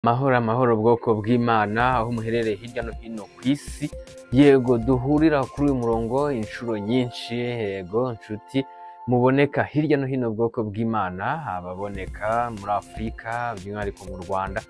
Mahoro amahoro bwoko bw'Imana aho muherereye hirya no hino ku isi. Yego duhurira kuri uyu murongo inshuro nyinshi, yego nshuti muboneka hirya no hino bwoko bw'Imana, ababoneka muri Afurika by'umwihariko mu Rwanda,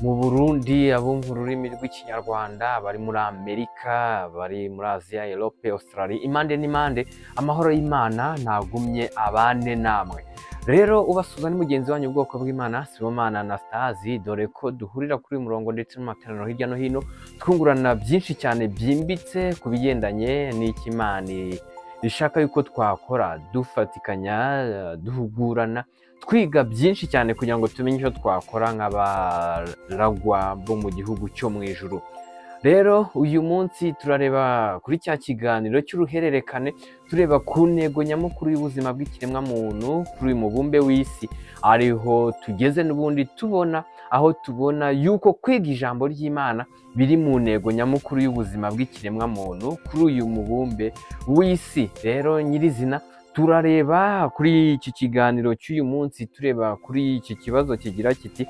mu Burundi abumva ururimi rw'ikinyarwanda, bari muri Amerika, bari muri Aziya, Europe, Australia, impande n'impande. Amahoro y'Imana ntagumye abane namwe. Rero ubasuza ni mugenzi wanyu ubwoko bw'Imana Sibomana Anastasi, dore ko duhurira kuri uyu murongo ndetse mu materaniro hirya no hino twungurana byinshi cyane byimbitse ku bigendanye n'Imana ishaka yuko twakora, dufatikanya, duhugurana, twiga byinshi cyane kugira ngo tumenye icyo twakora nk'abaragwa bo mu gihugu cyo mu ijuru. Rero uyu munsi turareba kuri cya kiganiro cy'uruhererekane, tureba ku ntego nyamukuru y'ubuzima bw'ikiremwa muntu kuri uyu mubumbe w'isi, ariho tugeze n'ubundi aho tubona yuko kwiga ijambo ry'Imana biri mu ntego nyamukuru y'ubuzima bw'ikiremwa muntu kuri uyu mubumbe w'isi. Rero nyirizina turareba kuri iki kiganiro cy'uyu munsi, tureba kuri iki kibazo kigira kiti: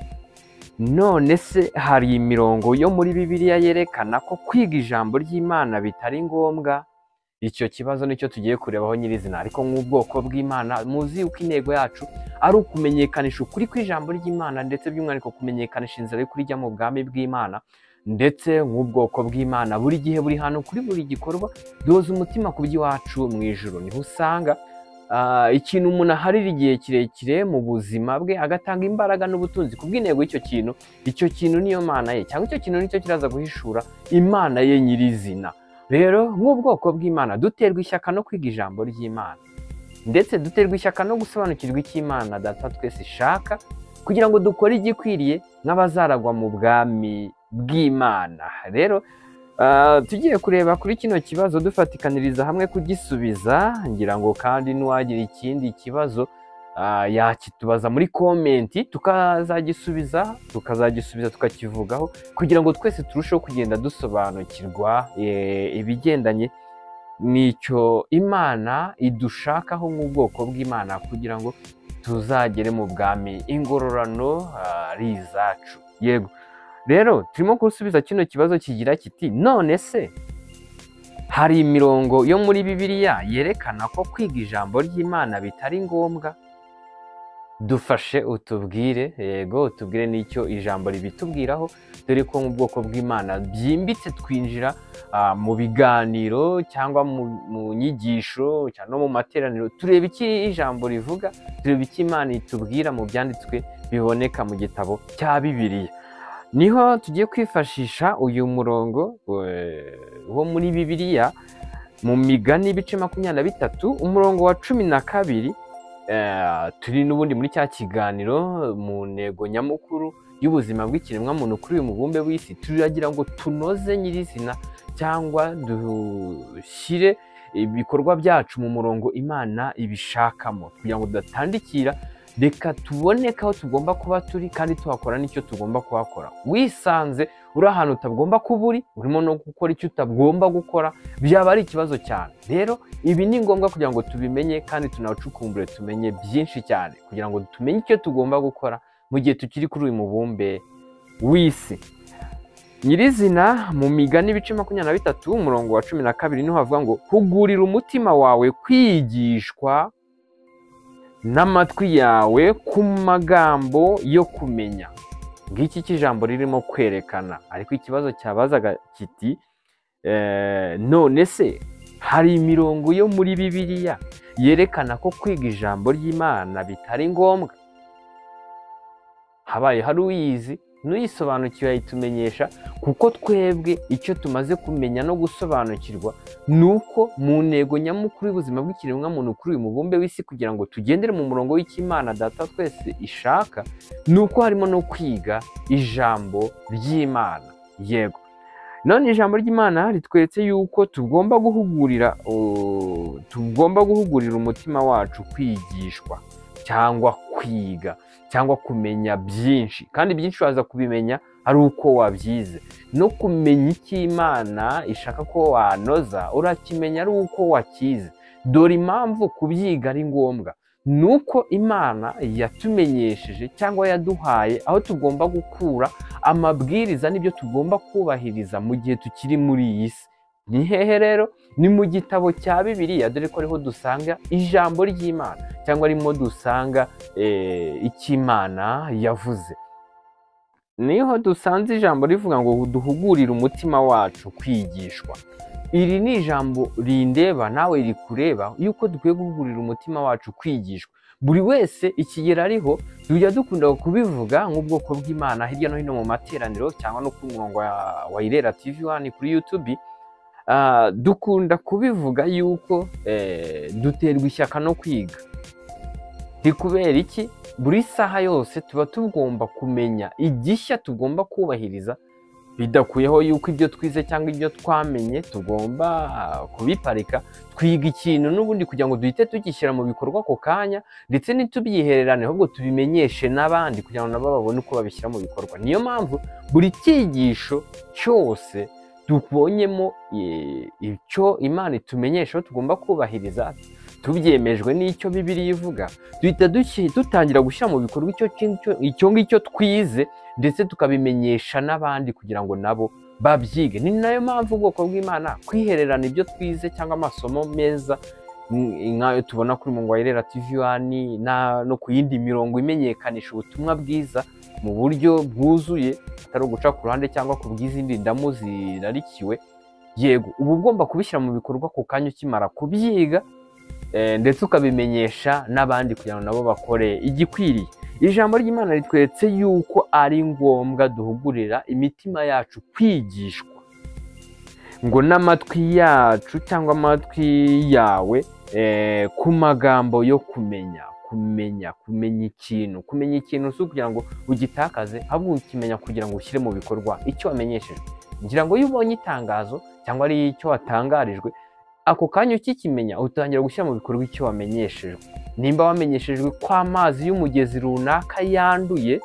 none se hari imirongo yo muri Bibiliya yerekana ko kwiga ijambo ry'Imana bitari ngombwa? Icyo kibazo nicyo tugiye kurebaho nyirizina. Ariko nk'ubwoko bw'Imana muzi uko intego yacu ari ukumenyekanisha ukuri kw'ijambo ry'Imana, ndetse by'umwihariko kumenyekanisha inzira y'ukuri ijya mu bwami bw'Imana. Ndetse nk'ubwoko bw'Imana buri gihe, buri hantu, kuri buri gikorwa duhoza umutima ku by'iwacu mu ijuru. Niho usanga ikintu umuntu aharira igihe kirekire mu buzima bwe, agatanga imbaraga n'ubutunzi ku bw'intego y'icyo kintu. Icyo kintu niyo mana ye, cyangwa icyo kintu nicyo kiraza guhishura Imana ye nyirizina. Rero nk'ubwoko bw'Imana duterwa ishyaka no kwiga ijambo ry'Imana, ndetse duterwa ishyaka no gusobanukirwa icyo Imana Data twese ishaka, kugira ngo dukore igikwiriye nk'abazaragwa mu bwami bw'Imana. Rero tugiye kureba kuri kino kibazo, dufatikaniriza hamwe kugisubiza. Ngira ngo kandi n'uwagira ikindi kibazo yakitubaza muri komenti, tukazagisubiza tukakivugaho, kugira ngo twese turusheho kugenda dusobanukirwa ibigendanye n'icyo Imana idushakaho nk'ubwoko bw'Imana, kugira ngo tuzagere mu bwami ingororano ari izacu. Yego, rero turimo gusubiza kino kibazo kigira kiti: none se hari imirongo yo muri Bibiliya yerekana ko kwiga ijambo ry'Imana bitari ngombwa? Dufashe utubwire, yego utubwire n'icyo ijambo ribitubwiraho, dore ko nk'ubwoko bw'Imana byimbitse twinjira mu biganiro cyangwa mu nyigisho cyangwa mu materaniro, tureba iki ijambo rivuga, tureba icyo Imana itubwira mu byanditswe biboneka mu gitabo cya Bibiliya. Niho tugiye kwifashisha uyu murongo wo muri Bibiliya mu Migani ibice 23 umurongo wa 12. Turi n'ubundi muri cya kiganiro mu ntego nyamukuru y'ubuzima bw'ikiremwa muntu kuri uyu mubumbe w'isi. Turagira ngo tunoze nyirizina, cyangwa dushyire ibikorwa byacu mu murongo Imana ibishakamo, kugira ngo tudatandikira. Reka tuboneke aho tugomba kuba turi, kandi tuhakora n'icyo tugomba kuhakora. Wisanze uri ahantu utagomba kuba uri, urimo no gukora icyo utagomba gukora, byaba ari ikibazo cyane. Rero ibi ni ngombwa kugira ngo tubimenye, kandi tunacukumbure tumenye byinshi cyane, kugira ngo tumenye icyo tugomba gukora mu gihe tukiri kuri uyu mubumbe w'isi nyirizina. Mu Migani ibice 23 umurongo wa 12 niho havuga ngo: hugurira umutima wawe kwigishwa n'amatwi yawe ku magambo yo kumenya. Ngiki cy'ijambo ririmo kwerekana. Ariko ikibazo cyabazaga kiti: none se hari imirongo yo muri Bibiliya yerekana ko kwiga ijambo ry'Imana bitari ngombwa? Habaye hari uyizi n'uyisobanukiwe yayitumenyesha, kuko twebwe icyo tumaze kumenya no gusobanukirwa ni uko mu ntego nyamukuru y'ubuzima bw'ikiremwa muntu kuri uyu mubumbe w'isi, kugira ngo tugendere mu murongo w'Imana Data twese ishaka, ni uko harimo no kwiga ijambo ry'Imana. Yego, none ijambo ry'Imana ritweretse yuko tugomba guhugurira umutima wacu kwigishwa, cyangwa kwiga, cyangwa kumenya byinshi. Kandi byinshi waza kubimenya ari uko wabyize. No kumenya icyo Imana ishaka ko wanoza, urakimenya ari uko wakize. Dore impamvu kubyiga ari ngombwa. nuko Imana yatumenyesheje cyangwa yaduhaye aho tugomba gukura amabwiriza n'ibyo tugomba kubahiriza mu gihe tukiri muri iyi si. Ni hehe rero? Ni mu gitabo cya Bibiliya, dore ko ariho dusanga ijambo ry'Imana cyangwa arimo dusanga icyo Imana yavuze. Niho dusanze ijambo rivuga ngo duhugurire umutima wacu kwigishwa. Iri ni ijambo rindeba nawe rikureba, yuko dukwiye guhugurira umutima wacu kwigishwa. Buri wese ikigero ariho tujya dukunda kubivuga nk'ubwoko bw'Imana hirya no hino mu materaniro cyangwa no ku murongo wa Irera TV1 kuri YouTube. Dukunda kubivuga yuko duterwa ishyaka no kwiga. Ni kubera iki? Buri saha yose tuba tugomba kumenya igishya tugomba kubahiriza, bidakuyeho yuko ibyo twize cyangwa ibyo twamenye tugomba kubiparika, twiga ikintu n'ubundi kugira ngo duhite tugishyira mu bikorwa ako kanya, ndetse ntitubyihererane ahubwo tubimenyeshe n'abandi kugira ngo nabo babone uko babishyira mu bikorwa. Niyo mpamvu buri cyigisho cyose tubonyemo icyo Imana itumenyesha tugomba kubahiriza, tubyemejwe n'icyo Bibiliya ivuga, duhita dutangira gushyira mu bikorwa icyo ngicyo twize, ndetse tukabimenyesha n'abandi kugira ngo nabo babyige. Ni nayo mpamvu ubwoko bw'Imana kwihererana ibyo twize cyangwa amasomo meza nk'ayo tubona kuri murongo wa Irera TV1 no ku yindi mirongo imenyekanisha ubutumwa bwiza mu buryo bwuzuye, atari uguca ku ruhande cyangwa ku bw'izindi ndamu zirarikiwe. Yego, uba ugomba kubishyira mu bikorwa ku kanya ukimara kubyiga, ndetse ukabimenyesha n'abandi kugira ngo nabo bakore igikwiriye. Ijambo ry'Imana ritweretse yuko ari ngombwa duhugurira imitima yacu kwigishwa, ngo n'amatwi yacu cyangwa amatwi yawe ku magambo yo kumenya ikintu si ukugira ngo ugitakaze, ahubwo ukimenya kugira ngo ushyire mu bikorwa icyo wamenyeshejwe. Ngira ngo iyo ubonye itangazo cyangwa ari icyo watangarijwe, ako kanya ukikimenya utangira gushyira mu bikorwa icyo wamenyeshejwe. Nimba wamenyeshejwe ko amazi y'umugezi runaka yanduye,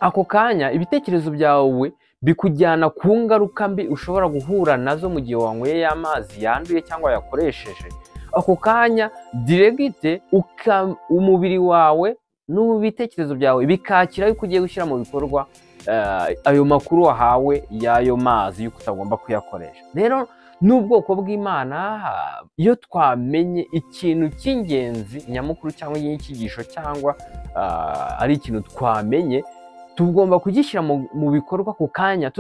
ako kanya ibitekerezo byawe bikujyana ku ngaruka mbi ushobora guhura nazo mu gihe wanyweye amazi yanduye cyangwa yakoresheje. Ako kanya diregite umubiri wawe n'ibitekerezo byawe bikakira yuko ugiye gushyira mu bikorwa ayo makuru wahawe y'ayo mazi yuko utagomba kuyakoresha. Rero n'ubwoko bw'Imana, iyo twamenye ikintu cy'ingenzi nyamukuru cyangwa y'icyigisho cyangwa ari ikintu twamenye, tugomba kugishyira mu bikorwa ku kanya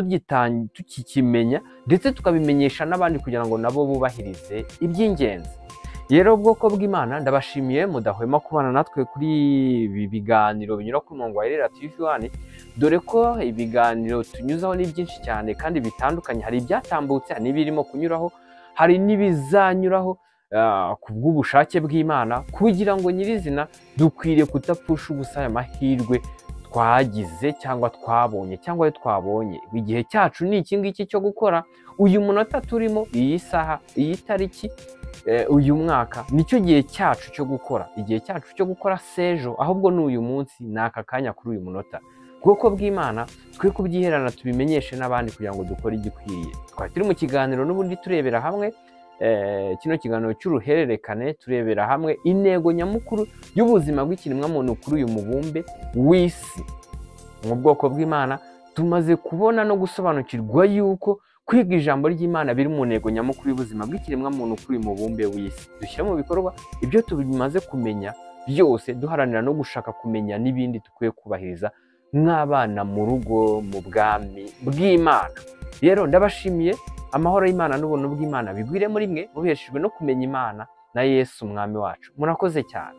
tukikimenya, ndetse tukabimenyesha n'abandi kugira ngo nabo bubahirize iby'ingenzi. Rero ubwoko bw'Imana, ndabashimiye mudahwema kubana natwe kuri ibi biganiro binyura ku murongo wa Irera TV1, dore ko ibiganiro tunyuzaho ni byinshi cyane kandi bitandukanye. Hari ibyatambutse, hari n'ibirimo kunyuraho, hari n'ibizanyuraho ku bw'ubushake bw'Imana, kugira ngo nyirizina dukwiriye kutapfusha ubusa aya mahirwe twagize cyangwa twabonye cyangwa ayo twabonye. Igihe cyacu ni iki ngiki cyo gukora uyu munota turimo, iyi saha, iyi tariki, uyu mwaka, nicyo gihe cyacu cyo gukora. Igihe cyacu cyo gukora sejo, ahubwo ni uyu munsi, ni aka kanya kuri uyu munota. Ubwoko bw'Imana, twe kubyiherana tubimenyeshe n'abandi kugira ngo dukore igikwiriye. Twari turi mu kiganiro n'ubundi turebera hamwe kino kiganiro cy'uruhererekane, turebera hamwe intego nyamukuru y'ubuzima bw'ikiremwamuntu kuri uyu mubumbe w'isi. Mu bwoko bw'Imana tumaze kubona no gusobanukirwa yuko kwiga ijambo ry'Imana biri mu ntego nyamukuru y'ubuzima bw'ikiremwamuntu kuri uyu mubumbe w'isi. Dushyira mu bikorwa ibyo tubimaze kumenya byose, duharanira no gushaka kumenya n'ibindi dukwiye kubahiriza nk'abana mu rugo, mu bwami bw'Imana. Rero ndabashimiye, amahoro y'Imana n'ubuntu bw'Imana bigwire muri mwe, mubeshejwe no kumenya Imana na Yesu umwami wacu. Murakoze cyane.